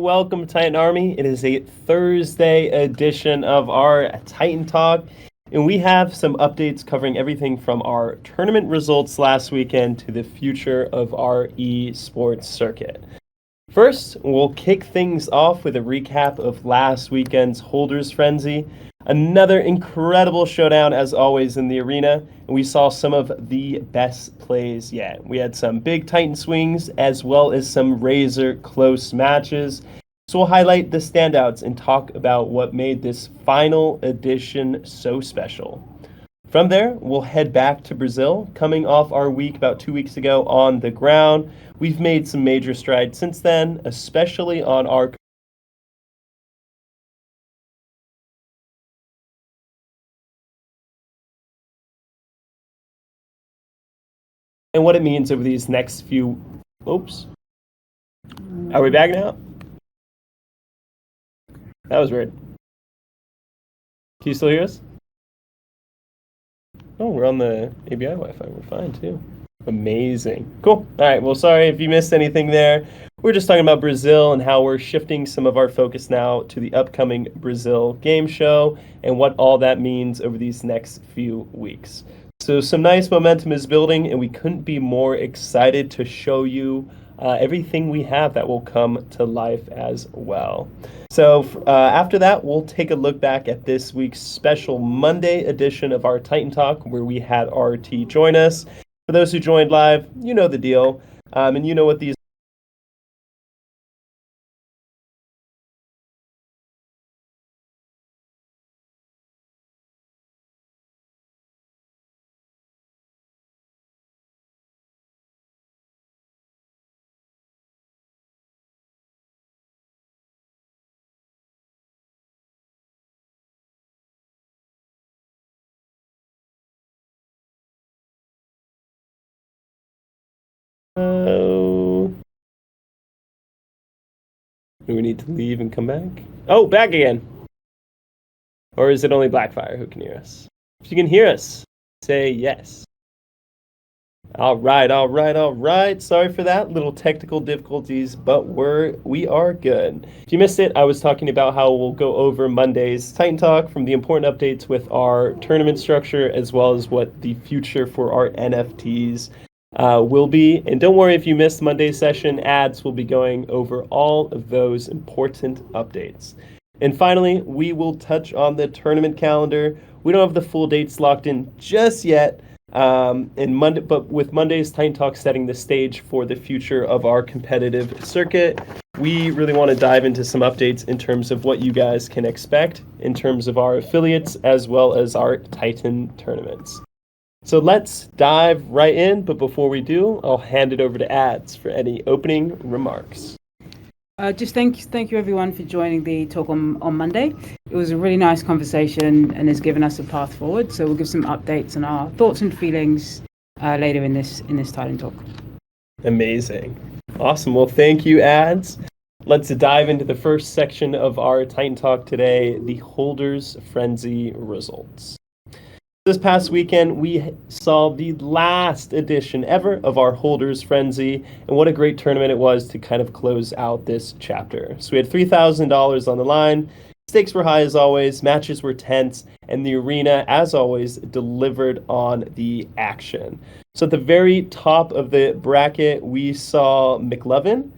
welcome Titan Army. It is a Thursday edition of our Titan Talk, and we have some updates covering everything from our tournament results last weekend to the future of our esports circuit. First, we'll kick things off with a recap of last weekend's Holders Frenzy. Another incredible showdown as always in the arena, and we saw some of the best plays yet. We had some big Titan swings as well as some razor close matches. So we'll highlight the standouts and talk about what made this final edition so special. From there, we'll head back to Brazil, coming off our week about 2 weeks ago on the ground. We've made some major strides since then, especially on our and what it means over these next few. Oops. Are we back now? That was weird. Can you still hear us? Oh, we're on the ABI Wi-Fi. We're fine too. Amazing. Cool. All right. Well, sorry if you missed anything there. We're just talking about Brazil and how we're shifting some of our focus now to the upcoming Brazil game show and what all that means over these next few weeks. So some nice momentum is building, and we couldn't be more excited to show you everything we have that will come to life as well. So after that, we'll take a look back at this week's special Monday edition of our Titan Talk, where we had RT join us. For those who joined live, you know the deal, and you know what these do we need to leave and come back? Oh, back again. Or is it only Blackfire who can hear us? If you can hear us, say yes. All right. Sorry for that. Little technical difficulties, but we are good. If you missed it, I was talking about how we'll go over Monday's Titan Talk, from the important updates with our tournament structure, as well as what the future for our NFTs will be. And don't worry if you missed Monday's session, ads will be going over all of those important updates. And finally, we will touch on the tournament calendar. We don't have the full dates locked in just yet, but with Monday's Titan Talk setting the stage for the future of our competitive circuit, we really want to dive into some updates in terms of what you guys can expect in terms of our affiliates as well as our Titan tournaments. So let's dive right in, but before we do, I'll hand it over to Ads for any opening remarks. Just thank you everyone for joining the talk on Monday. It was a really nice conversation and has given us a path forward. So we'll give some updates on our thoughts and feelings later in this Titan Talk. Amazing. Awesome. Well, thank you, Ads. Let's dive into the first section of our Titan Talk today, the Holders Frenzy results. This past weekend, we saw the last edition ever of our Holders Frenzy, and what a great tournament it was to kind of close out this chapter. So we had $3,000 on the line, stakes were high as always, matches were tense, and the arena, as always, delivered on the action. So at the very top of the bracket, we saw McLovin,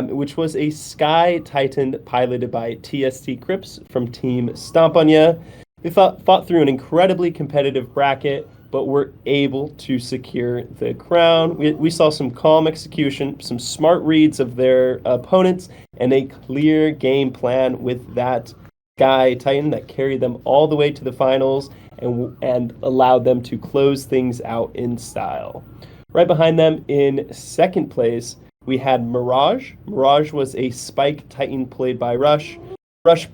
which was a Sky Titan piloted by TST Crips from Team Stomp On Ya. They fought through an incredibly competitive bracket, but were able to secure the crown. We saw some calm execution, some smart reads of their opponents, and a clear game plan with that Sky Titan that carried them all the way to the finals and allowed them to close things out in style. Right behind them in second place, we had Mirage. Mirage was a Spike Titan played by Rush. Rush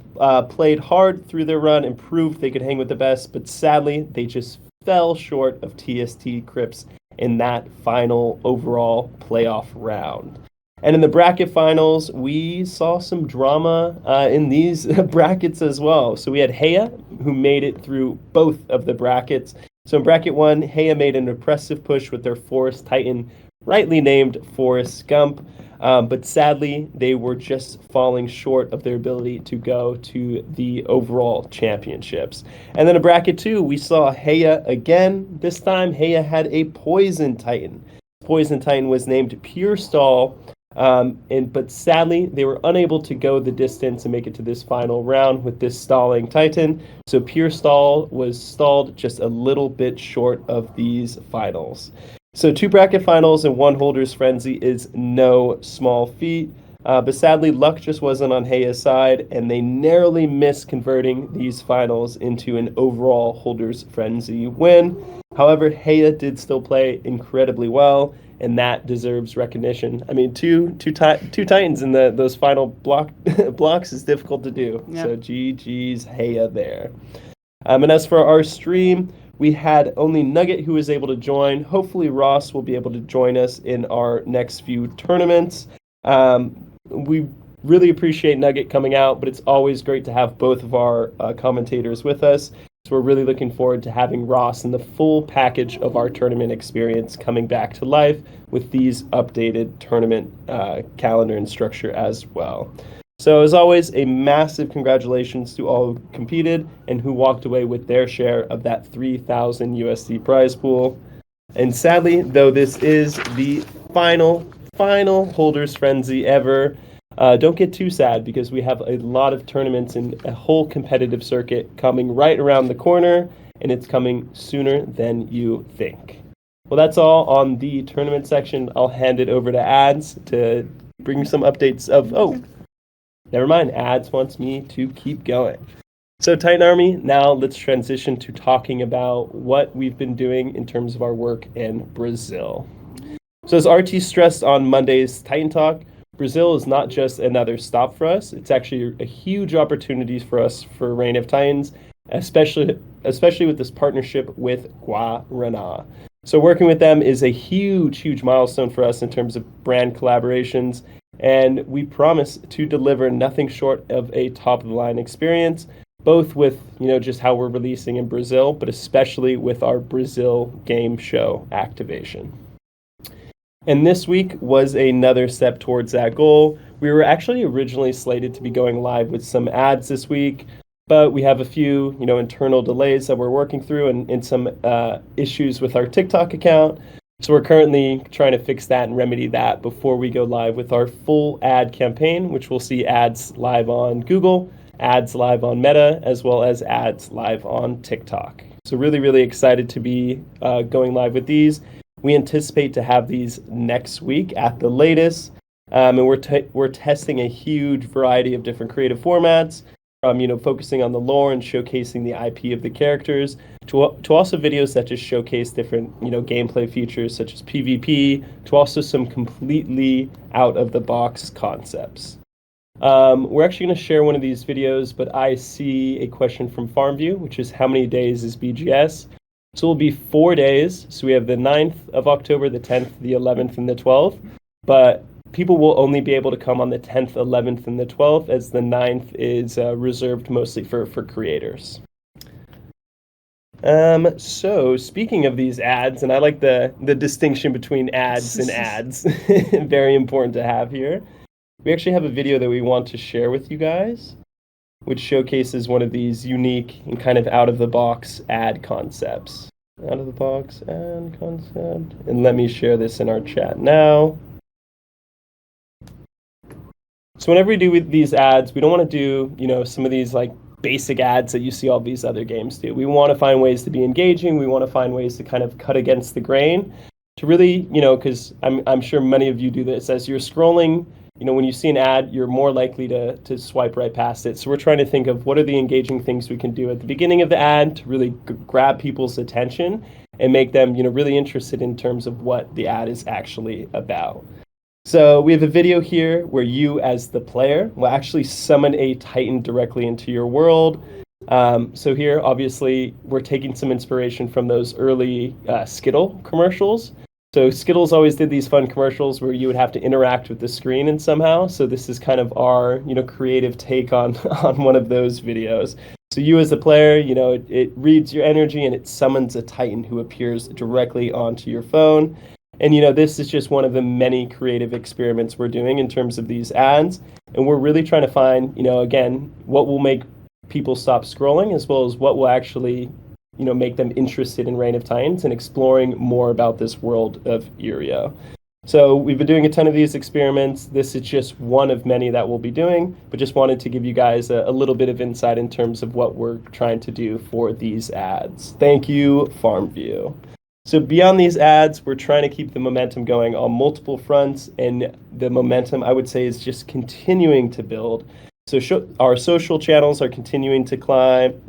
played hard through their run and proved they could hang with the best, but sadly, they just fell short of TST Crips in that final overall playoff round. And in the bracket finals, we saw some drama in these brackets as well. So we had Heya, who made it through both of the brackets. So in bracket one, Heya made an impressive push with their Forest Titan, rightly named Forrest Gump. But sadly, they were just falling short of their ability to go to the overall championships. And then in bracket 2, we saw Heya again. This time, Heya had a Poison Titan. Poison Titan was named Pure Stall, but sadly, they were unable to go the distance and make it to this final round with this stalling Titan. So Pure Stall was stalled just a little bit short of these finals. So 2 bracket finals and 1 Holders Frenzy is no small feat. But sadly, luck just wasn't on Heya's side, and they narrowly missed converting these finals into an overall Holders Frenzy win. However, Heya did still play incredibly well, and that deserves recognition. I mean, two Titans in those final blocks is difficult to do. Yep. So GG's Heya there. And as for our stream, we had only Nugget who was able to join. Hopefully Ross will be able to join us in our next few tournaments. We really appreciate Nugget coming out, but it's always great to have both of our commentators with us. So we're really looking forward to having Ross and the full package of our tournament experience coming back to life with these updated tournament calendar and structure as well. So as always, a massive congratulations to all who competed and who walked away with their share of that 3,000 USD prize pool. And sadly, though this is the final Holders Frenzy ever, don't get too sad because we have a lot of tournaments and a whole competitive circuit coming right around the corner, and it's coming sooner than you think. Well, that's all on the tournament section. I'll hand it over to Ads to bring some updates of, never mind, Ads wants me to keep going. So Titan Army, now let's transition to talking about what we've been doing in terms of our work in Brazil. So as RT stressed on Monday's Titan Talk, Brazil is not just another stop for us. It's actually a huge opportunity for us for Reign of Titans, especially with this partnership with Guaraná. So working with them is a huge milestone for us in terms of brand collaborations, and we promise to deliver nothing short of a top-of-the-line experience, both with just how we're releasing in Brazil, but especially with our Brazil game show activation. And this week was another step towards that goal. We were actually originally slated to be going live with some ads this week, but we have a few, internal delays that we're working through and some issues with our TikTok account. So we're currently trying to fix that and remedy that before we go live with our full ad campaign, which will see ads live on Google, ads live on Meta, as well as ads live on TikTok. So really excited to be going live with these. We anticipate to have these next week at the latest, and we're testing a huge variety of different creative formats, from focusing on the lore and showcasing the IP of the characters, to also videos that just showcase different gameplay features such as PvP, to also some completely out of the box concepts. We're actually going to share one of these videos, but I see a question from FarmView, which is how many days is BGS? So it'll be 4 days. So we have the 9th of October, the 10th, the 11th, and the 12th. But people will only be able to come on the 10th, 11th, and the 12th, as the 9th is reserved mostly for creators. So speaking of these ads, and I like the distinction between ads and ads, very important to have here. We actually have a video that we want to share with you guys, which showcases one of these unique and kind of out-of-the-box ad concepts. Out-of-the-box ad concept. And let me share this in our chat now. So whenever we do these ads, we don't want to do, some of these like basic ads that you see all these other games do. We want to find ways to be engaging. We want to find ways to kind of cut against the grain to really, because I'm sure many of you do this. As you're scrolling, when you see an ad, you're more likely to swipe right past it. So we're trying to think of what are the engaging things we can do at the beginning of the ad to really grab people's attention and make them, really interested in terms of what the ad is actually about. So we have a video here where you, as the player, will actually summon a Titan directly into your world. So here, obviously, we're taking some inspiration from those early Skittle commercials. So Skittles always did these fun commercials where you would have to interact with the screen and somehow. So this is kind of our, creative take on one of those videos. So you as the player, it reads your energy and it summons a Titan who appears directly onto your phone. And this is just one of the many creative experiments we're doing in terms of these ads. And we're really trying to find, again, what will make people stop scrolling, as well as what will actually, make them interested in Reign of Titans and exploring more about this world of Irio. So we've been doing a ton of these experiments. This is just one of many that we'll be doing, but just wanted to give you guys a little bit of insight in terms of what we're trying to do for these ads. Thank you, FarmView. So beyond these ads, we're trying to keep the momentum going on multiple fronts, and the momentum, I would say, is just continuing to build. So our social channels are continuing to climb.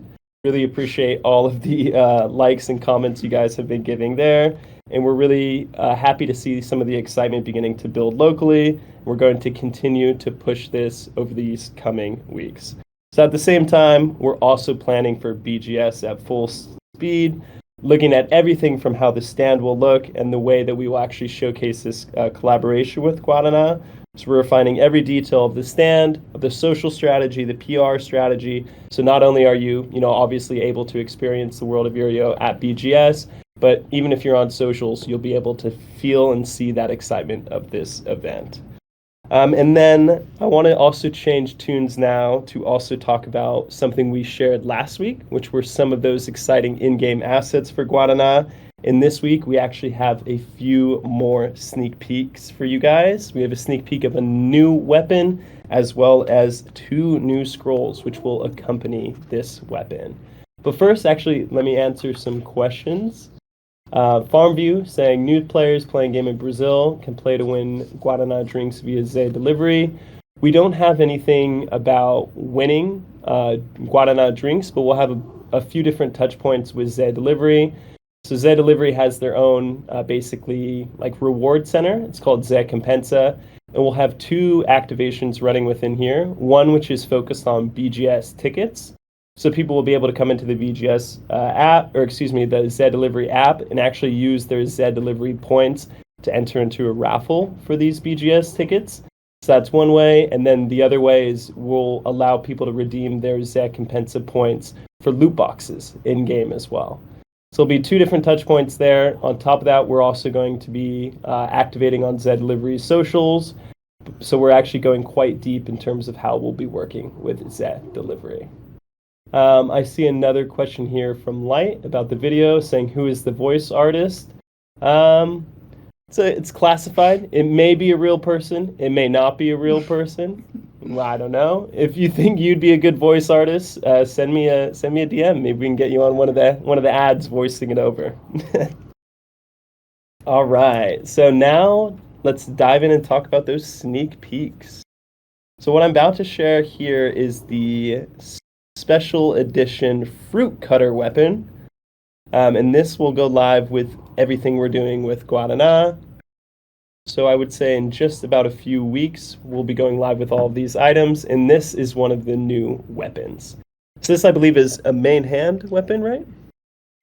Really appreciate all of the likes and comments you guys have been giving there. And we're really happy to see some of the excitement beginning to build locally. We're going to continue to push this over these coming weeks. So at the same time, we're also planning for BGS at full speed, looking at everything from how the stand will look and the way that we will actually showcase this collaboration with Guadana. So we're refining every detail of the stand, of the social strategy, the PR strategy. So not only are you, obviously able to experience the world of Irio at BGS, but even if you're on socials, you'll be able to feel and see that excitement of this event. And then I want to also change tunes now to also talk about something we shared last week, which were some of those exciting in-game assets for Guadana. And this week, we actually have a few more sneak peeks for you guys. We have a sneak peek of a new weapon, as well as 2 new scrolls, which will accompany this weapon. But first, actually, let me answer some questions. FarmView saying new players playing game in Brazil can play to win Guadana drinks via Zé delivery. We don't have anything about winning Guadana drinks, but we'll have a few different touch points with Zé delivery. So Zé delivery has their own basically like reward center. It's called Zé Compensa. And we'll have 2 activations running within here. One which is focused on BGS tickets. So people will be able to come into the BGS the Zé Delivery app and actually use their Zé Delivery points to enter into a raffle for these BGS tickets. So that's one way. And then the other way is we'll allow people to redeem their Zé Compensa points for loot boxes in-game as well. So there'll be 2 different touch points there. On top of that, we're also going to be activating on Zé Delivery's socials. So we're actually going quite deep in terms of how we'll be working with Zé Delivery. I see another question here from Light about the video saying, who is the voice artist? It's classified. It may be a real person. It may not be a real person. Well, I don't know. If you think you'd be a good voice artist, send me a DM. Maybe we can get you on one of the ads voicing it over. All right. So now let's dive in and talk about those sneak peeks. So what I'm about to share here is the special edition fruit cutter weapon, and this will go live with everything we're doing with Guadana. So I would say in just about a few weeks we'll be going live with all of these items, and this is one of the new weapons. So this, I believe, is a main hand weapon, right?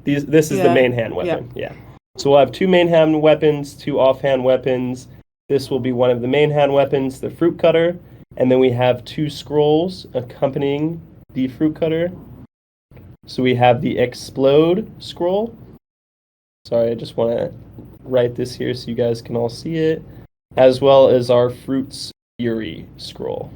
This is the main hand weapon. Yeah. So we'll have 2 main hand weapons, 2 offhand weapons. This will be one of the main hand weapons, the fruit cutter, and then we have 2 scrolls accompanying the fruit cutter. So we have the explode scroll. Sorry, I just want to write this here so you guys can all see it, as well as our fruit's fury scroll.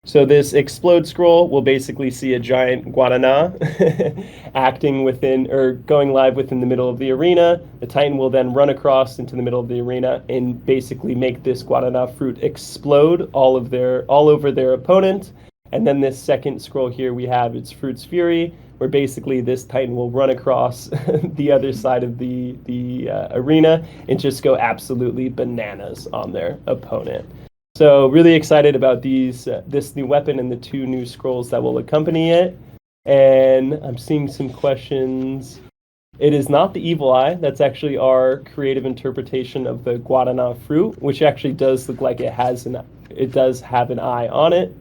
So this explode scroll will basically see a giant Guadana acting within, or going live within the middle of the arena. The Titan will then run across into the middle of the arena and basically make this Guadana fruit explode all over their opponent. And then this second scroll here we have, it's Fruit's Fury, where basically this Titan will run across the other side of the arena and just go absolutely bananas on their opponent. So really excited about this new weapon and the 2 new scrolls that will accompany it. And I'm seeing some questions. It is not the evil eye. That's actually our creative interpretation of the Guadana fruit, which actually does look like it does have an eye on it.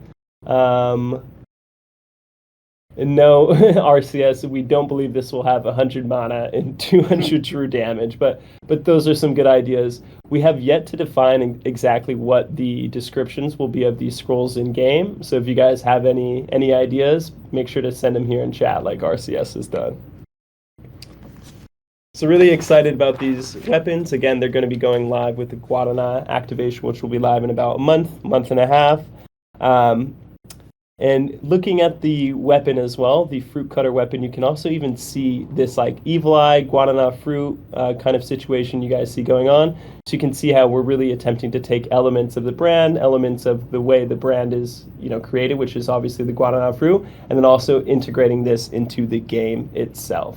No, RCS, we don't believe this will have 100 mana and 200 true damage, but those are some good ideas. We have yet to define exactly what the descriptions will be of these scrolls in game. So if you guys have any ideas, make sure to send them here in chat like RCS has done. So really excited about these weapons. Again, they're going to be going live with the Guadana activation, which will be live in about a month and a half. And looking at the weapon as well, the fruit cutter weapon, you can also even see this like evil eye, guadana fruit kind of situation you guys see going on. So you can see how we're really attempting to take elements of the brand, elements of the way the brand is, created, which is obviously the guadana fruit, and then also integrating this into the game itself.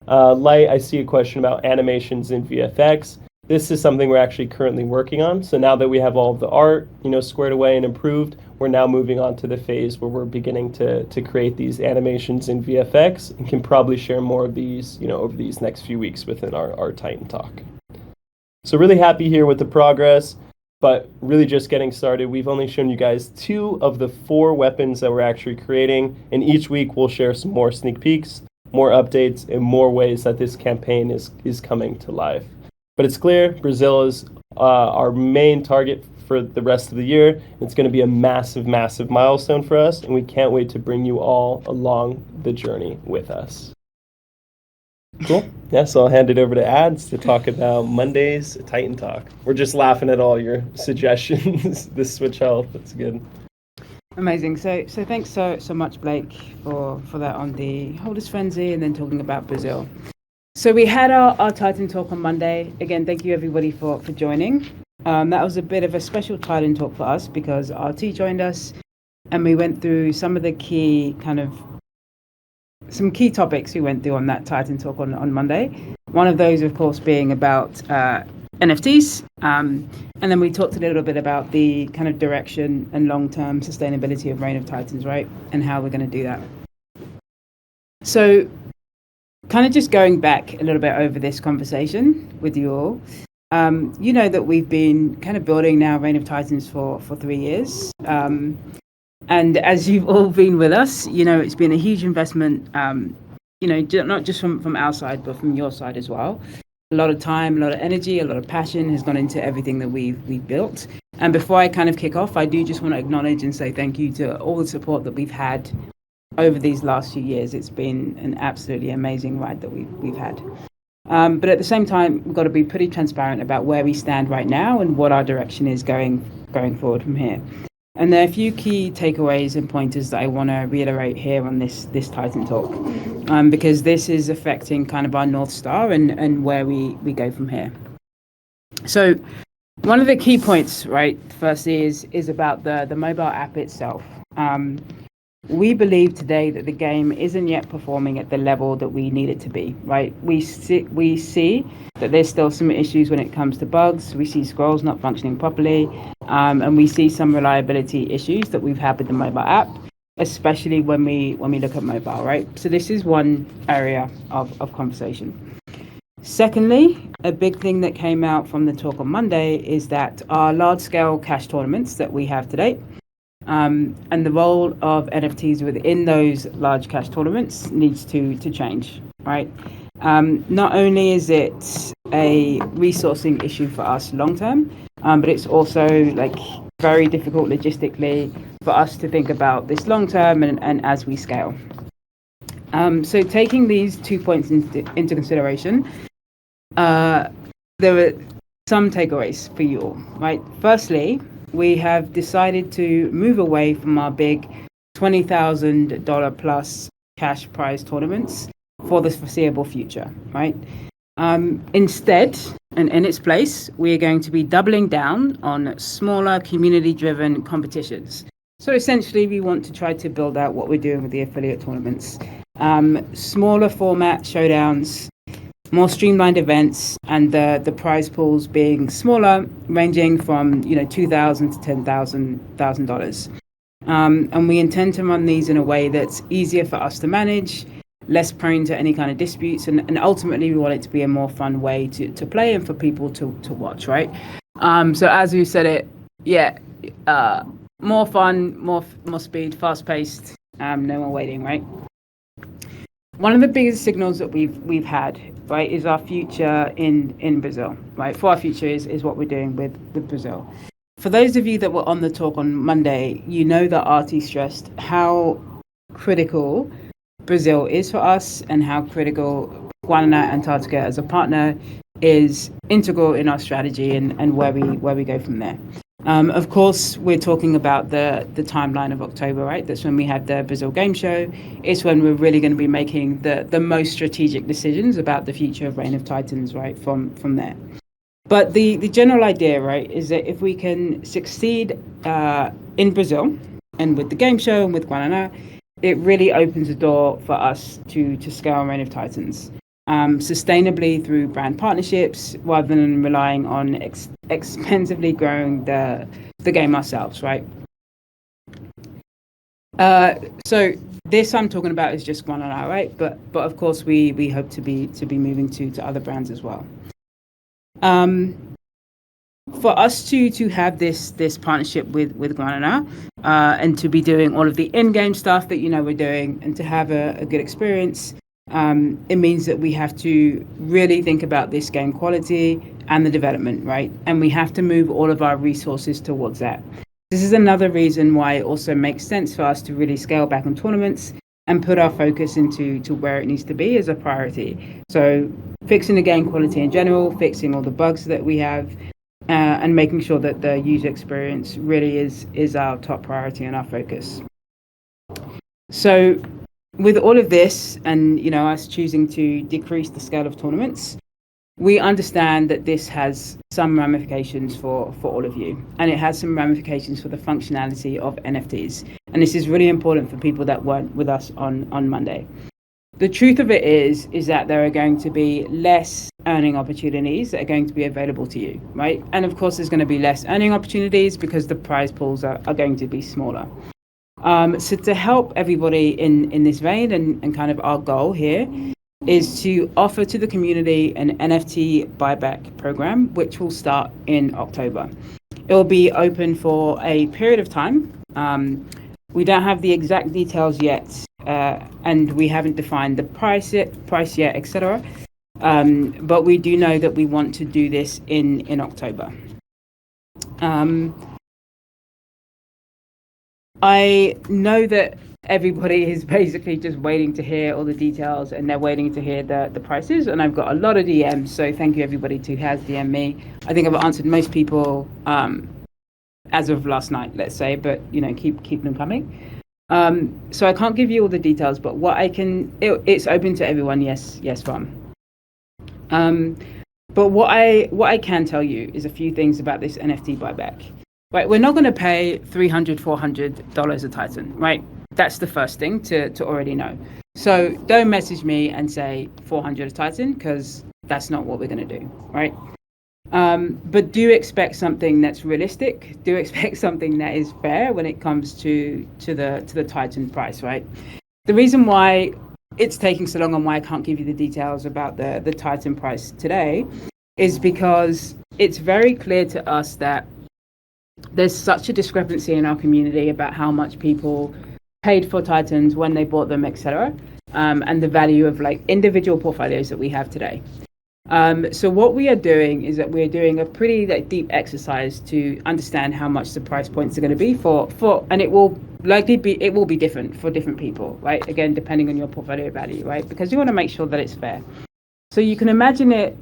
Light, I see a question about animations in VFX. This is something we're actually currently working on. So now that we have all of the art, squared away and improved, we're now moving on to the phase where we're beginning to create these animations in VFX, and can probably share more of these, over these next few weeks within our Titan Talk. So really happy here with the progress, but really just getting started. We've only shown you guys 2 of the 4 weapons that we're actually creating, and each week we'll share some more sneak peeks, more updates, and more ways that this campaign is coming to life. But it's clear Brazil is our main target for the rest of the year. It's going to be a massive, massive milestone for us, and we can't wait to bring you all along the journey with us. Cool. Yeah, so I'll hand it over to Ads to talk about Monday's Titan Talk. We're just laughing at all your suggestions. This Switch Health, that's good. Amazing. So thanks so much, Blake, for that on the Holders Frenzy and then talking about Brazil. So we had our Titan Talk on Monday. Again, thank you everybody for joining. That was a bit of a special Titan Talk for us because RT joined us and we went through some of the key topics we went through on that Titan Talk on Monday. One of those, of course, being about NFTs. And then we talked a little bit about the kind of direction and long-term sustainability of Reign of Titans, right? And how we're going to do that. So kind of just going back a little bit over this conversation with you all, you know that we've been kind of building now Reign of Titans for 3 years. And as you've all been with us, it's been a huge investment, not just from our side, but from your side as well. A lot of time, a lot of energy, a lot of passion has gone into everything that we've built. And before I kind of kick off, I do just want to acknowledge and say thank you to all the support that we've had over these last few years. It's been an absolutely amazing ride that we've had. But at the same time, we've got to be pretty transparent about where we stand right now and what our direction is going forward from here. And there are a few key takeaways and pointers that I want to reiterate here on this Titan Talk, because this is affecting kind of our North Star and where we go from here. So one of the key points, right, firstly is about the mobile app itself. We believe today that the game isn't yet performing at the level that we need it to be, right? We see that there's still some issues when it comes to bugs. We see scrolls not functioning properly, and we see some reliability issues that we've had with the mobile app, especially when we look at mobile, right? So this is one area of conversation. Secondly, a big thing that came out from the talk on Monday is that our large-scale cash tournaments that we have today, and the role of NFTs within those large cash tournaments needs to change, right? Not only is it a resourcing issue for us long term, but it's also like very difficult logistically for us to think about this long term and as we scale. So taking these 2 points into consideration, there are some takeaways for you all, right? Firstly, we have decided to move away from our big $20,000 plus cash prize tournaments for the foreseeable future, right? Instead, and in its place, we are going to be doubling down on smaller community-driven competitions. So essentially, we want to try to build out what we're doing with the affiliate tournaments. Smaller format showdowns, more streamlined events, and the prize pools being smaller, ranging from $2,000 to $10,000. And we intend to run these in a way that's easier for us to manage, less prone to any kind of disputes, and ultimately we want it to be a more fun way to play and for people to watch, right? So as we said it, more fun, more speed, fast paced, no more waiting, right? One of the biggest signals that we've had, right, is our future in Brazil, right? For our future is what we're doing with Brazil. For those of you that were on the talk on Monday, you know that Artie stressed how critical Brazil is for us and how critical Guanana Antarctica as a partner is integral in our strategy and where we go from there. Of course, we're talking about the timeline of October, right? That's when we have the Brazil Game Show. It's when we're really going to be making the most strategic decisions about the future of Reign of Titans, right, from there. But the general idea, right, is that if we can succeed in Brazil and with the game show and with Guanana, it really opens the door for us to scale Reign of Titans sustainably through brand partnerships rather than relying on expensively growing the game ourselves, right? So this I'm talking about is just Guanana, right? But of course we hope to be moving to other brands as well. For us to have this partnership with Guanana and to be doing all of the in-game stuff that we're doing and to have a good experience, it means that we have to really think about this game quality and the development, right? And we have to move all of our resources towards that. This is another reason why it also makes sense for us to really scale back on tournaments and put our focus into where it needs to be as a priority. So fixing the game quality in general, fixing all the bugs that we have, and making sure that the user experience really is our top priority and our focus. So with all of this and us choosing to decrease the scale of tournaments, we understand that this has some ramifications for all of you, and it has some ramifications for the functionality of NFTs. And this is really important for people that weren't with us on Monday. The truth of it is that there are going to be less earning opportunities that are going to be available to you, right? And of course, there's going to be less earning opportunities because the prize pools are going to be smaller. So to help everybody in this vein and kind of our goal here is to offer to the community an NFT buyback program, which will start in October. It will be open for a period of time. We don't have the exact details yet, and we haven't defined the price yet, etc. But we do know that we want to do this in October. I know that everybody is basically just waiting to hear all the details and they're waiting to hear the prices, and I've got a lot of DMs, so thank you everybody who has DM'd me. I think I've answered most people as of last night, let's say, but keep them coming. So I can't give you all the details, but what I can, it's open to everyone. Yes, Ron. But what I can tell you is a few things about this NFT buyback. Right, we're not going to pay $300, $400 a Titan, right? That's the first thing to already know. So don't message me and say 400 a Titan, because that's not what we're going to do, right? But do expect something that's realistic. Do expect something that is fair when it comes to the Titan price, right? The reason why it's taking so long and why I can't give you the details about the Titan price today is because it's very clear to us that there's such a discrepancy in our community about how much people paid for Titans when they bought them, etc., and the value of individual portfolios that we have today. So what we are doing is that we're doing a pretty deep exercise to understand how much the price points are going to be for, and it will be different for different people, right? Again, depending on your portfolio value, right? Because you want to make sure that it's fair. So you can imagine it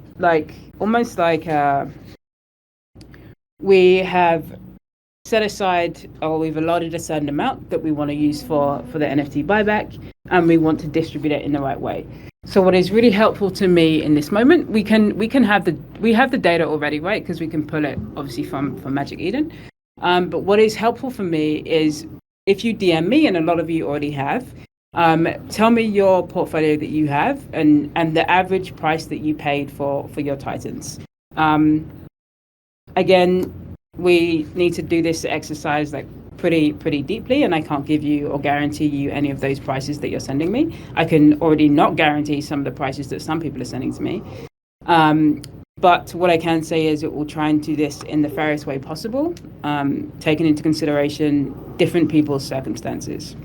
almost like we have set aside, or we've allotted a certain amount that we want to use for the NFT buyback, and we want to distribute it in the right way. So what is really helpful to me in this moment, we have the data already, right? Because we can pull it obviously from Magic Eden. But what is helpful for me is if you DM me, and a lot of you already have, tell me your portfolio that you have and the average price that you paid for your Titans. Again, we need to do this exercise pretty deeply, and I can't give you or guarantee you any of those prices that you're sending me. I can already not guarantee some of the prices that some people are sending to me. But what I can say is it will try and do this in the fairest way possible, taking into consideration different people's circumstances.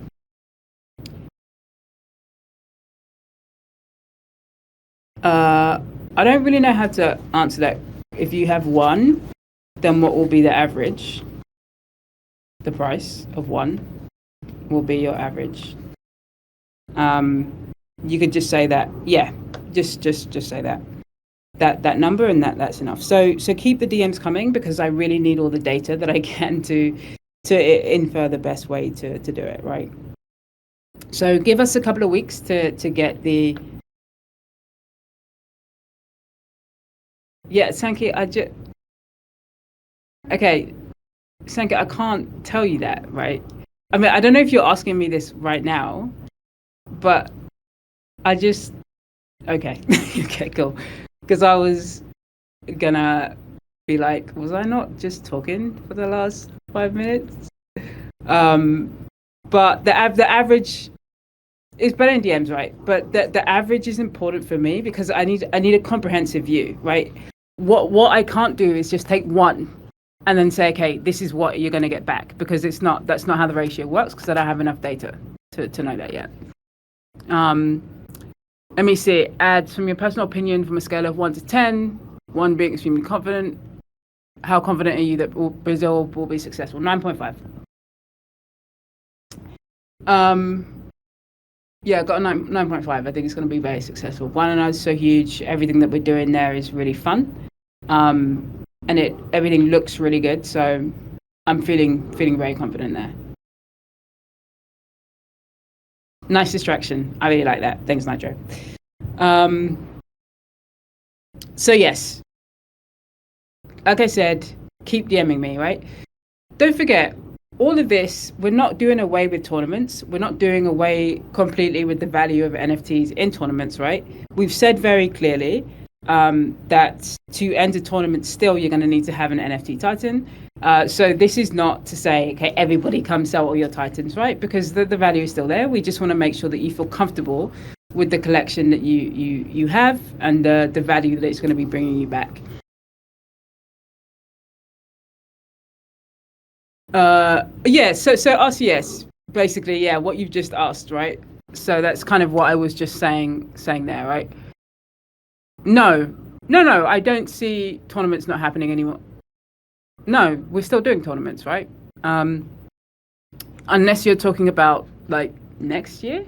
I don't really know how to answer that. If you have one, then what will be the average? The price of one will be your average. You could just say that, Just say that number, and that's enough. So keep the DMs coming, because I really need all the data that I can to infer the best way to do it, right? So give us a couple of weeks to get the. Yeah, Sankey, okay, Sankey, I can't tell you that, right? I mean, I don't know if you're asking me this right now, but I just, okay, okay, cool. Because I was gonna be like, was I not just talking for the last 5 minutes? But the average is better in DMs, right? But the average is important for me, because I need a comprehensive view, right? What I can't do is just take one and then say, okay, this is what you're going to get back, because that's not how the ratio works, because I don't have enough data to know that yet. Let me see. Add from your personal opinion, from a scale of 1 to 10, 1 being extremely confident. How confident are you that Brazil will be successful? 9.5. Yeah, I got a 9.5. I think it's going to be very successful. 1-0 is so huge. Everything that we're doing there is really fun. And everything looks really good. So I'm feeling very confident there. Nice distraction. I really like that. Thanks, Nitro. So yes, like I said, keep DMing me, right? Don't forget, all of this, we're not doing away with tournaments. We're not doing away completely with the value of NFTs in tournaments, right? We've said very clearly that to enter tournaments, still, you're going to need to have an NFT Titan. So this is not to say, okay, everybody come sell all your Titans, right? Because the value is still there. We just want to make sure that you feel comfortable with the collection that you have, and the value that it's going to be bringing you back. Yeah, so RCS, basically, yeah, what you've just asked, right? So that's kind of what I was just saying there, right? No, I don't see tournaments not happening anymore. No, we're still doing tournaments, right? Unless you're talking about like next year.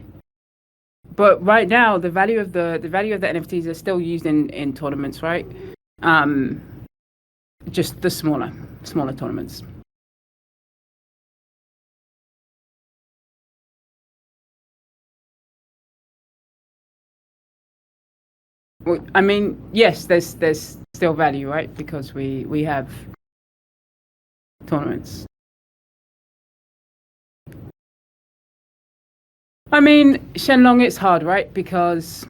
But right now, the value of the NFTs are still used in tournaments, right? Just the smaller tournaments. Well, I mean, yes, there's still value, right? Because we have tournaments. I mean, Shenlong, it's hard, right? Because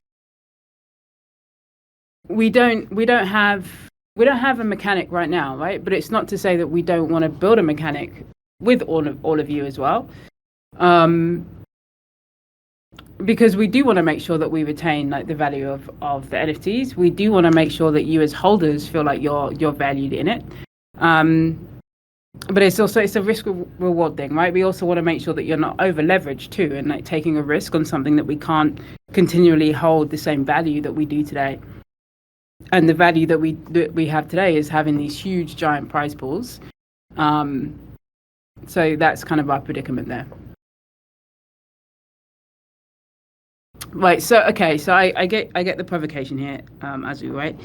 we don't have a mechanic right now, right? But it's not to say that we don't want to build a mechanic with all of you as well. Because we do want to make sure that we retain like the value of the NFTs. We do want to make sure that you as holders feel like you're valued in it. But it's a risk reward thing, right? We also want to make sure that you're not over leveraged too, and like taking a risk on something that we can't continually hold the same value that we do today. And the value that we have today is having these huge giant prize pools. So that's kind of our predicament there. Right, so okay, so I get the provocation here, Azu, right?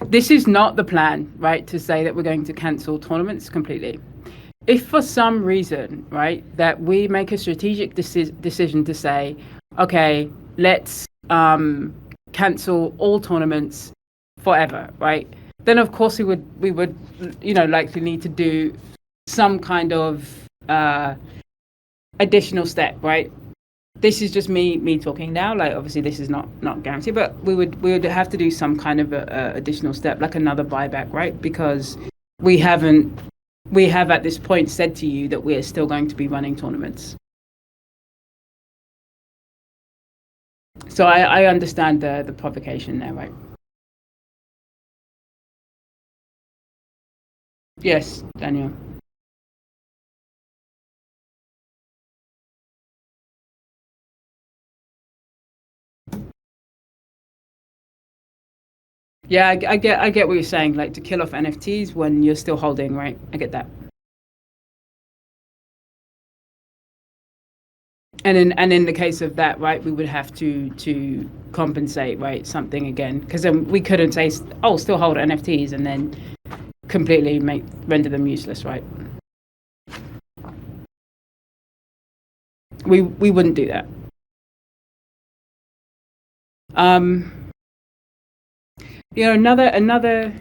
This is not the plan, right, to say that we're going to cancel tournaments completely. If for some reason, right, that we make a strategic decision to say, okay, let's cancel all tournaments forever, right? Then of course we would likely need to do some kind of additional step, right? This is just me talking now. Like, obviously, this is not guaranteed, but we would have to do some kind of a additional step, like another buyback, right? Because we have at this point said to you that we are still going to be running tournaments. So I understand the provocation there, right? Yes, Daniel. Yeah, I get what you're saying. Like, to kill off NFTs when you're still holding, right? I get that. And in the case of that, right, we would have to compensate, right, something again, because then we couldn't say, oh, still hold NFTs and then completely render them useless, right? We wouldn't do that. You know, another.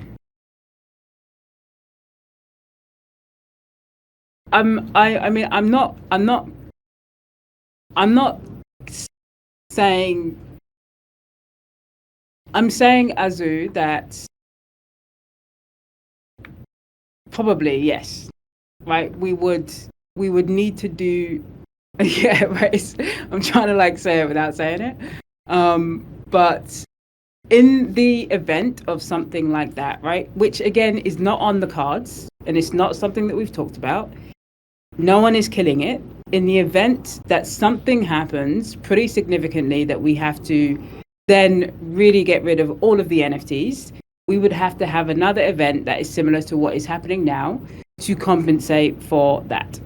I mean, I'm not saying. I'm saying, Azu, that probably yes, right. We would need to do. Yeah, right. I'm trying to like say it without saying it. But in the event of something like that, right, which again is not on the cards and it's not something that we've talked about, no one is killing it. In the event that something happens pretty significantly that we have to then really get rid of all of the NFTs, we would have to have another event that is similar to what is happening now to compensate for that.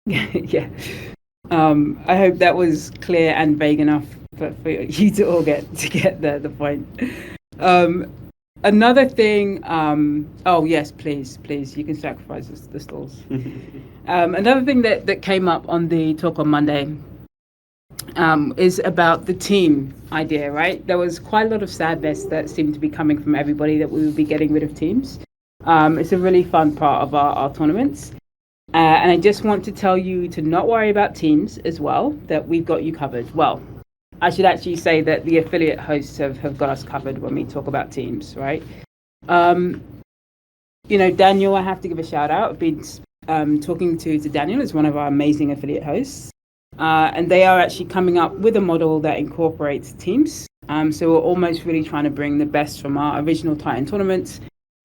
Yeah. I hope that was clear and vague enough for you to all get the point. Another thing. Oh yes, please, you can sacrifice the stalls. Another thing that came up on the talk on Monday is about the team idea. Right, there was quite a lot of sadness that seemed to be coming from everybody that we would be getting rid of teams. It's a really fun part of our tournaments. And I just want to tell you to not worry about teams as well, that we've got you covered. Well, I should actually say that the affiliate hosts have got us covered when we talk about teams, right? You know, Daniel, I have to give a shout out. I've been talking to Daniel, as one of our amazing affiliate hosts. And they are actually coming up with a model that incorporates teams. So we're almost really trying to bring the best from our original Titan tournaments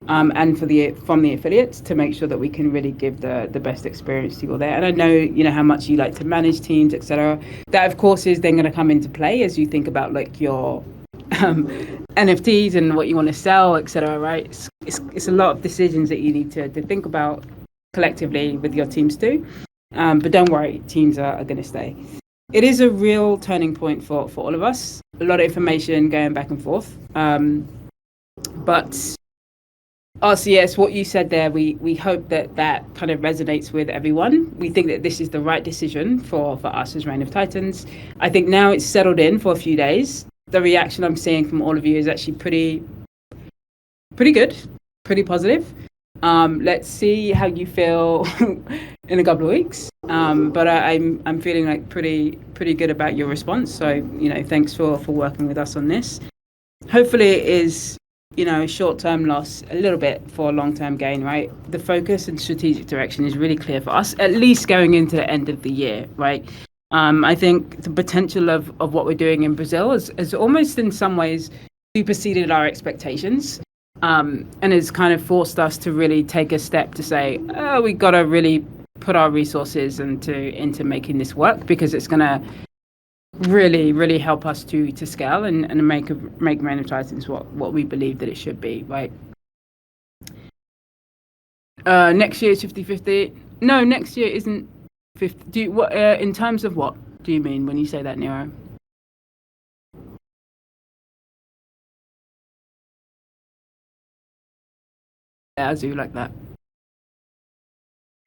and from the affiliates to make sure that we can really give the best experience to you all there. And I know, you know, how much you like to manage teams, etc. That, of course, is then going to come into play as you think about like your NFTs and what you want to sell, etc. Right? It's a lot of decisions that you need to think about collectively with your teams too. But don't worry, teams are going to stay. It is a real turning point for all of us. A lot of information going back and forth. But RCS, what you said there, we hope that kind of resonates with everyone. We think that this is the right decision for us as Reign of Titans. I think now it's settled in for a few days. The reaction I'm seeing from all of you is actually pretty good, pretty positive. Let's see how you feel in a couple of weeks. But I'm feeling like pretty good about your response. So, you know, thanks for working with us on this. Hopefully it is, you know, a short-term loss, a little bit for a long-term gain, right? The focus and strategic direction is really clear for us, at least going into the end of the year, right? I think the potential of what we're doing in Brazil has almost in some ways superseded our expectations, and has kind of forced us to really take a step to say, oh, we got to really put our resources into making this work, because it's going to really help us to scale and make Reign of Titans what we believe that it should be, right? Next year is 50-50. No, next year isn't 50. What in terms of what do you mean when you say that, Nero? Yeah, Azu, like that.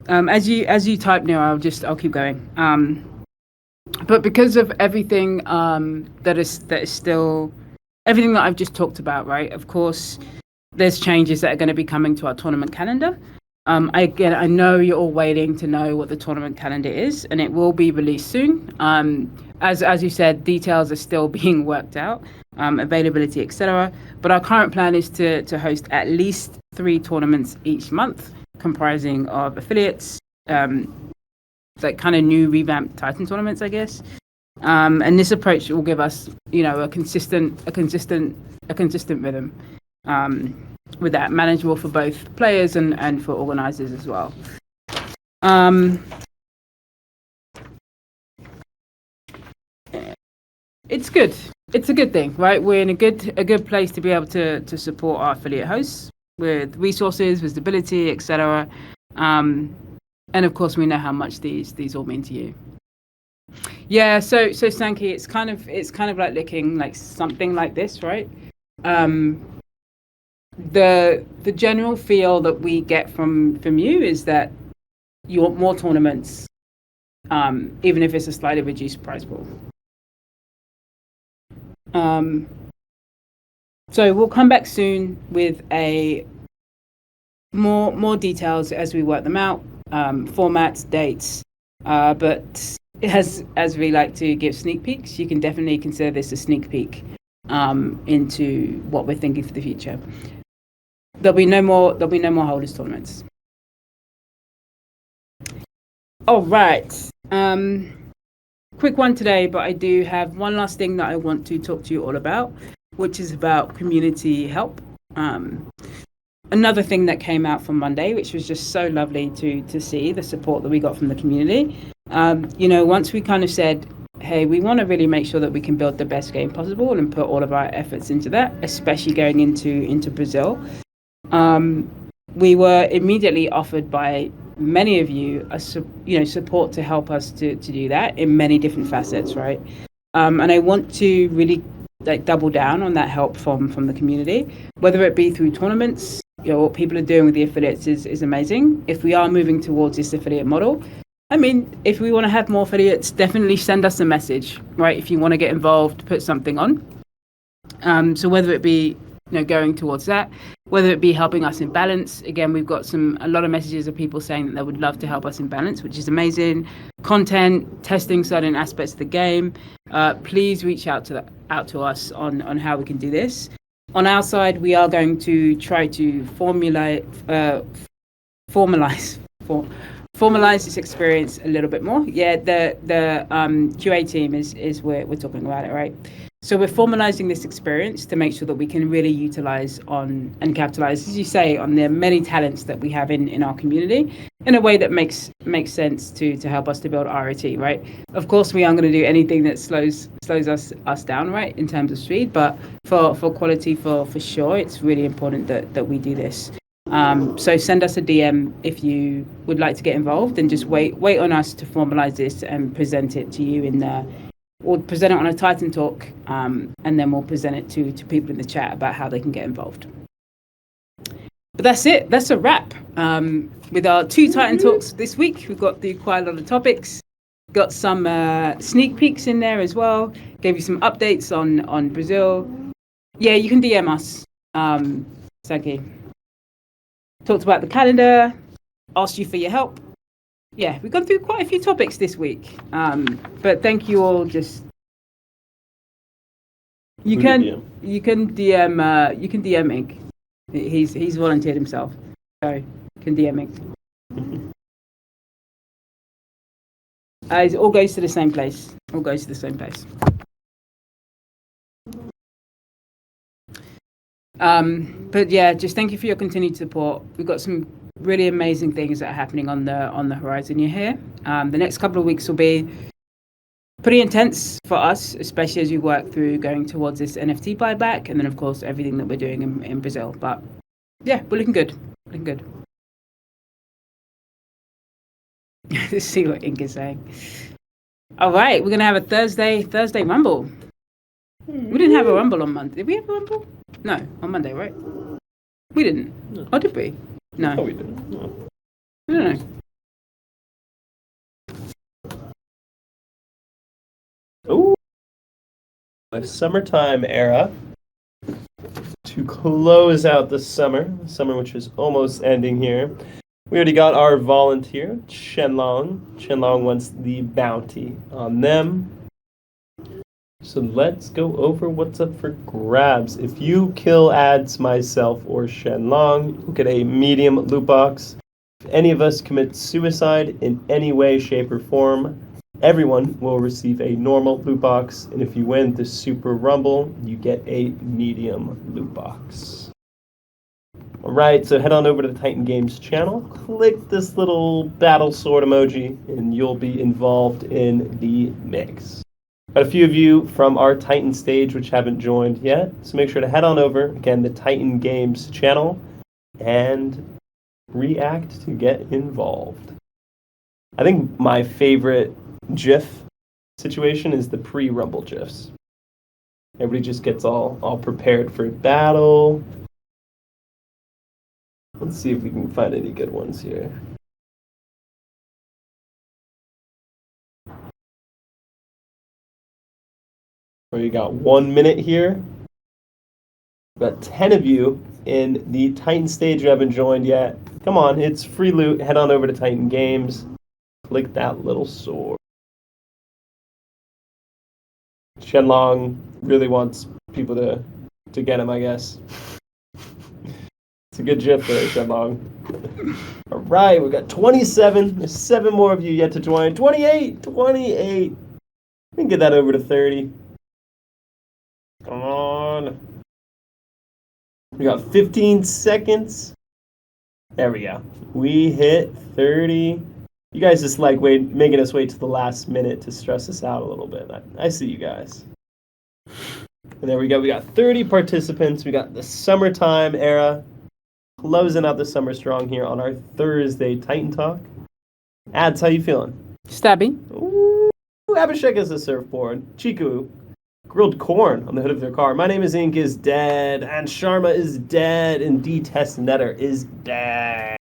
As you type, Nero, I'll keep going. But because of everything that is still everything that I've just talked about, right? Of course, there's changes that are going to be coming to our tournament calendar. I know you're all waiting to know what the tournament calendar is, and it will be released soon. As you said, details are still being worked out, availability, etc. But our current plan is to host at least 3 tournaments each month, comprising of affiliates, like kind of new revamped Titan tournaments, I guess. And this approach will give us, you know, a consistent rhythm. With that, manageable for both players and for organizers as well. it's good. It's a good thing, right? We're in a good place to be able to support our affiliate hosts with resources, visibility, etc. And of course, we know how much these all mean to you. Yeah. So Sankey, it's kind of like looking like something like this, right? The general feel that we get from you is that you want more tournaments, even if it's a slightly reduced prize pool. So we'll come back soon with a more details as we work them out, formats, dates. But as we like to give sneak peeks, you can definitely consider this a sneak peek into what we're thinking for the future. There'll be no more holders tournaments. All right. Quick one today, but I do have one last thing that I want to talk to you all about, which is about community help. Another thing that came out from Monday, which was just so lovely to see the support that we got from the community. Once we kind of said, hey, we want to really make sure that we can build the best game possible and put all of our efforts into that, especially going into Brazil. We were immediately offered by many of you support to help us to do that in many different facets, right? And I want to really double down on that help from the community, whether it be through tournaments. What people are doing with the affiliates is amazing. If we are moving towards this affiliate model, I mean, if we want to have more affiliates, definitely send us a message, right? If you want to get involved, put something on. So whether it be going towards that, whether it be helping us in balance. Again, we've got a lot of messages of people saying that they would love to help us in balance, which is amazing. Content, testing certain aspects of the game. Please reach out to us on how we can do this. On our side, we are going to try to formalize this experience a little bit more. Yeah, the QA team is we're talking about it, right? So we're formalizing this experience to make sure that we can really utilize on and capitalize, as you say, on the many talents that we have in our community in a way that makes sense to help us to build ROT, right? Of course, we aren't going to do anything that slows us down, right, in terms of speed, but for quality, for sure, it's really important that we do this. So send us a DM if you would like to get involved, and just wait on us to formalize this and present it to you we'll present it on a TitanTalk, and then we'll present it to people in the chat about how they can get involved. But that's it. That's a wrap. With our 2 TitanTalks this week, we've got quite a lot of topics. Got some sneak peeks in there as well. Gave you some updates on Brazil. Yeah, you can DM us, Saki. Talked about the calendar. Asked you for your help. Yeah, we've gone through quite a few topics this week. But thank you all. Just you can DM Ink. He's volunteered himself, so you can DM Ink. It all goes to the same place. But yeah, just thank you for your continued support. We've got some really amazing things that are happening on the horizon here. The next couple of weeks will be pretty intense for us, especially as we work through going towards this NFT buyback, and then of course everything that we're doing in Brazil. But yeah, we're looking good. Let's see what Ink is saying. All right, we're gonna have a Thursday Rumble. We didn't have a Rumble on Monday. Did we have a Rumble? No, on Monday, right? We didn't. No. Oh, did we? No. Oh, we didn't. No. I don't know. Oh, a summertime era to close out the summer which is almost ending here. We already got our volunteer, Shenlong. Shenlong wants the bounty on them. So let's go over what's up for grabs. If you kill ads, myself, or Shenlong, you'll get a medium loot box. If any of us commit suicide in any way, shape, or form, everyone will receive a normal loot box. And if you win the Super Rumble, you get a medium loot box. Alright, so head on over to the Titan Games channel, click this little battle sword emoji, and you'll be involved in the mix. Got a few of you from our Titan stage which haven't joined yet, so make sure to head on over, again, the Titan Games channel, and react to get involved. I think my favorite GIF situation is the pre-Rumble GIFs. Everybody just gets all prepared for battle. Let's see if we can find any good ones here. We got 1 minute here. We've got 10 of you in the Titan stage who haven't joined yet. Come on, it's free loot. Head on over to Titan Games. Click that little sword. Shenlong really wants people to get him, I guess. It's a good GIF there, Shenlong. All right, we got 27. There's 7 more of you yet to join. 28! 28! We can get that over to 30. Come on. We got 15 seconds. There we go. We hit 30. You guys just like making us wait to the last minute to stress us out a little bit. I see you guys. And there we go. We got 30 participants. We got the summertime era. Closing out the summer strong here on our Thursday Titan Talk. Ads, how you feeling? Stabby. Ooh, Abhishek is a surfboard. Chiku, grilled corn on the hood of their car. My name is Ink is dead, and Sharma is dead, and D-Test Netter is dead.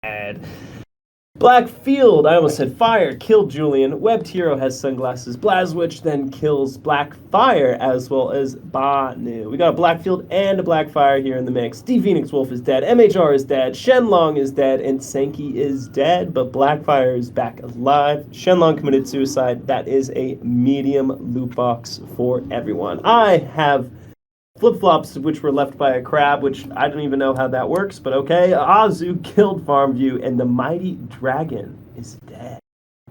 Blackfield, I almost said fire, killed Julian. Webbed Hero has sunglasses. Blazwitch then kills Blackfire as well as Banu. We got a Blackfield and a Blackfire here in the mix. D Phoenix Wolf is dead. MHR is dead. Shenlong is dead. And Senki is dead, but Blackfire is back alive. Shenlong committed suicide. That is a medium loot box for everyone. I have flip-flops which were left by a crab, which I don't even know how that works, but okay. Azu killed Farmview, and the mighty dragon is dead.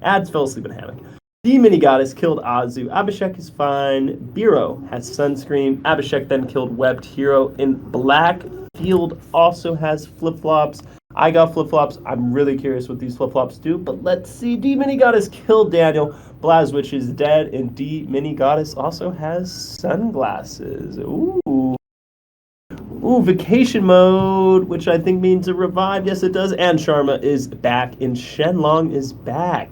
Ads fell asleep in a hammock. The mini goddess killed Azu. Abhishek is fine. Biro has sunscreen. Abhishek then killed Webbed Hero. And Blackfield also has flip-flops. I got flip-flops. I'm really curious what these flip-flops do, but let's see. D mini goddess killed Daniel. Blazwitch is dead, and D mini goddess also has sunglasses. Ooh, vacation mode, which I think means a revive. Yes, it does. And Sharma is back, and Shenlong is back.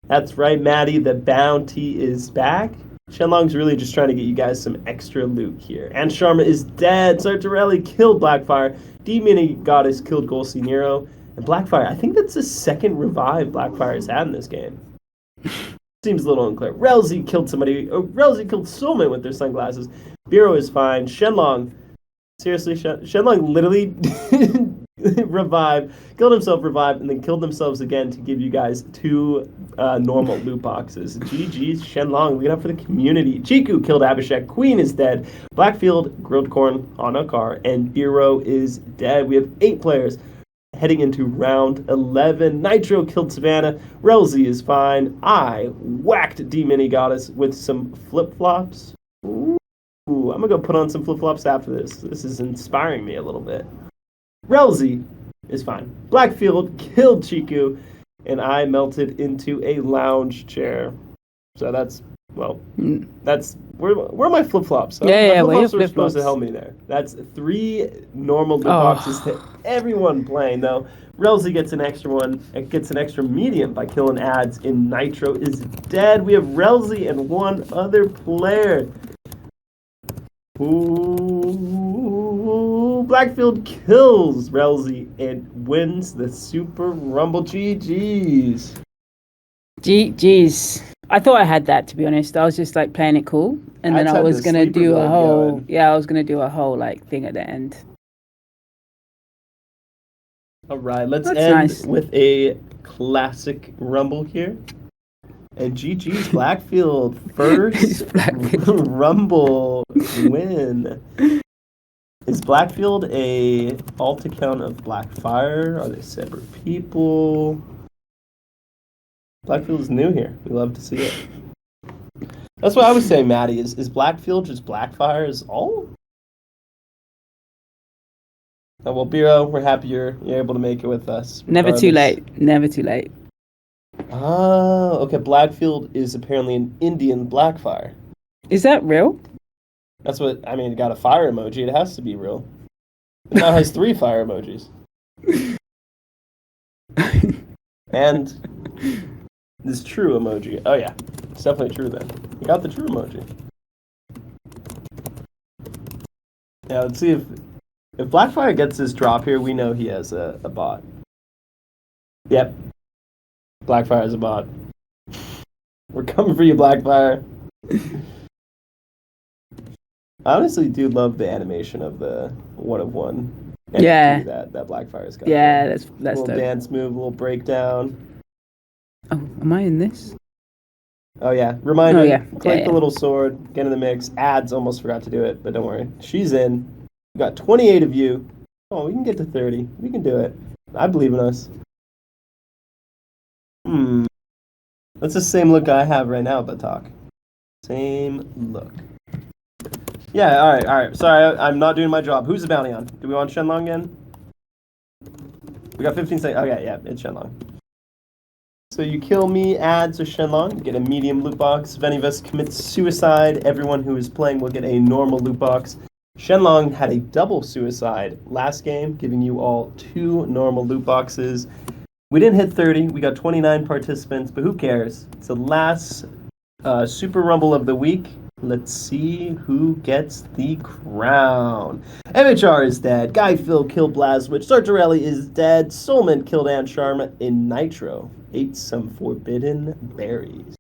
That's right, Maddie. The bounty is back. Shenlong's really just trying to get you guys some extra loot here. And Sharma is dead. Sartorelli killed Blackfire. D mini goddess killed Golsi Nero. And Blackfire, I think that's the second revive Blackfire has had in this game. Seems a little unclear. Relzy killed somebody. Relzy killed Soulmate with their sunglasses. Biro is fine. Shenlong. Seriously, Shenlong literally killed himself, revived, and then killed themselves again to give you guys 2 normal loot boxes. GG's Shenlong. Look it up for the community. Chiku killed Abhishek. Queen is dead. Blackfield grilled corn on a car. And Biro is dead. We have 8 players heading into round 11. Nitro killed Savannah. Relzy is fine. I whacked D Mini Goddess with some flip-flops. Ooh, I'm gonna go put on some flip-flops after this. This is inspiring me a little bit. Relzy is fine. Blackfield killed Chiku, and I melted into a lounge chair. So that's where are my flip-flops? Yeah, my flip-flops were were supposed to help me there. That's 3 normal loot boxes to everyone playing, though. Relzy gets an extra one. It gets an extra medium by killing ads, and Nitro is dead. We have Relzy and 1 other player. Ooh, Blackfield kills Relzy and wins the Super Rumble. GG's. GG's. I thought I had that, to be honest. I was just like playing it cool, and then I was gonna do a whole like thing at the end. All right, let's end with a classic Rumble here. And GG's Blackfield first Rumble win. Is Blackfield a alt account of Blackfire? Are they separate people? Blackfield is new here. We love to see it. That's what I was saying, Maddie. Is Blackfield just Blackfire is all? Well, Biro, we're happy you're able to make it with us. Never too late. Never too late. Oh, okay. Blackfield is apparently an Indian Blackfire. Is that real? That's what I mean. It got a fire emoji. It has to be real. It now has 3 fire emojis. And this true emoji. Oh yeah, it's definitely true then. You got the true emoji. Yeah, let's see if Blackfire gets this drop here. We know he has a bot. Yep, Blackfire has a bot. We're coming for you, Blackfire. I honestly do love the animation of the 1 of 1. Yeah. That Blackfire's got. Yeah, that's little dope. dance move, little breakdown. Oh, am I in this? Oh yeah, reminder. Oh, yeah. Click the little sword, get in the mix. Ads almost forgot to do it, but don't worry. She's in. We got 28 of you. Oh, we can get to 30. We can do it. I believe in us. That's the same look I have right now, Batak. Same look. Yeah, all right. Sorry, I'm not doing my job. Who's the bounty on? Do we want Shenlong again? We got 15 seconds. Okay, yeah, it's Shenlong. So you kill me, ads or Shenlong, you get a medium loot box. If any of us commits suicide, everyone who is playing will get a normal loot box. Shenlong had a double suicide last game, giving you all 2 normal loot boxes. We didn't hit 30. We got 29 participants, but who cares? It's the last Super Rumble of the week. Let's see who gets the crown. MHR is dead. Guy Phil killed Blazwitch. Sartorelli is dead. Soulman killed Ann Sharma. In Nitro ate some forbidden berries.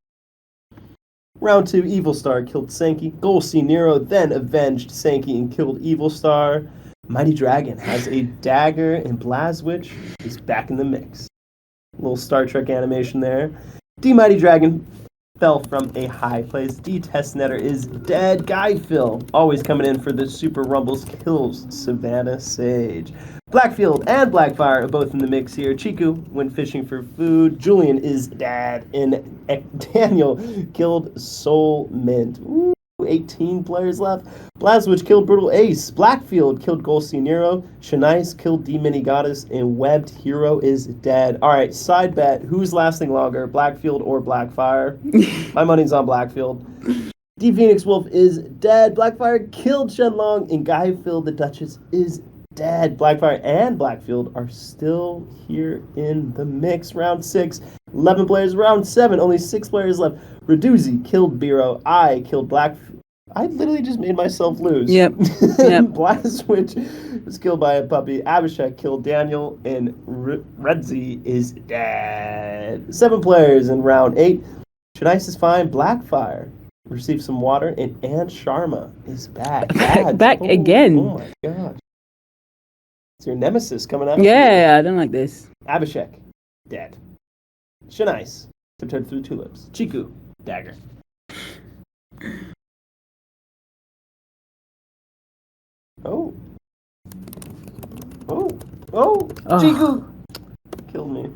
Round 2, Evil Star killed Sankey. Golsey Nero then avenged Sankey and killed Evil Star. Mighty Dragon has a dagger, and Blazwitch is back in the mix. Little Star Trek animation there. D Mighty Dragon fell from a high place. D Testnetter is dead. Guy Phil always coming in for the Super Rumbles, kills Savannah Sage. Blackfield and Blackfire are both in the mix here. Chiku went fishing for food. Julian is dead. And Daniel killed Soul Mint. Ooh, 18 players left. Blazwitch killed Brutal Ace. Blackfield killed Golsey Nero. Shanice killed D Mini Goddess. And Webbed Hero is dead. All right, side bet. Who's lasting longer, Blackfield or Blackfire? My money's on Blackfield. D Phoenix Wolf is dead. Blackfire killed Shenlong. And Guy Phil the Duchess is dead. Blackfire and Blackfield are still here in the mix. Round 6, 11 players. Round 7, only 6 players left. Reduzi killed Biro. I killed Blackfield. I literally just made myself lose. Yep. Blazwitch was killed by a puppy. Abhishek killed Daniel. And Redzi is dead. 7 players in round 8. Shanice is fine. Blackfire received some water. And Ann Sharma is back. Back again. Oh my gosh. It's your nemesis coming out. Yeah, I don't like this. Abhishek, dead. Shanice, tiptoed through tulips. Chiku, dagger. Oh. Chiku killed me.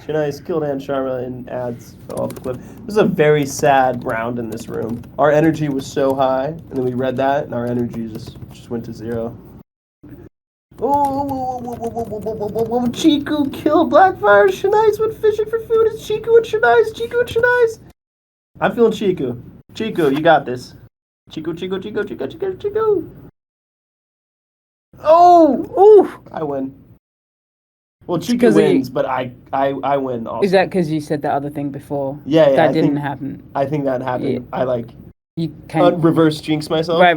Shanice killed Ann Sharma and ads fell off the cliff. This was a very sad round in this room. Our energy was so high, and then we read that, and our energy just went to 0. Chiku killed Blackfire. Shanice went fishing for food. It's Chiku and Shanice. I'm feeling Chiku. Chiku, you got this. Chiku. Oh! I win. Well, Chiku wins, but I win also. Is that because you said that other thing before? Yeah. That didn't happen. I think that happened. Yeah. I you can reverse jinx myself. Right.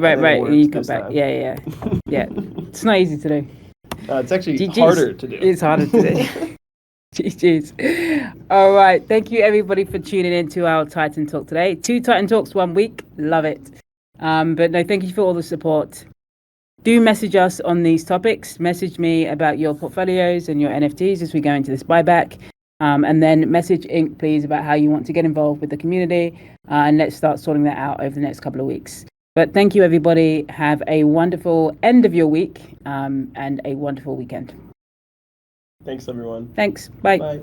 You got back. Yeah. It's not easy to do. It's actually harder to do. It's harder to do. GG's. All right. Thank you, everybody, for tuning in to our Titan Talk today. 2 Titan Talks, 1 week. Love it. But no, thank you for all the support. Do message us on these topics. Message me about your portfolios and your NFTs as we go into this buyback. And then message Inc, please, about how you want to get involved with the community. And let's start sorting that out over the next couple of weeks. But thank you, everybody. Have a wonderful end of your week and a wonderful weekend. Thanks, everyone. Thanks. Bye. Bye.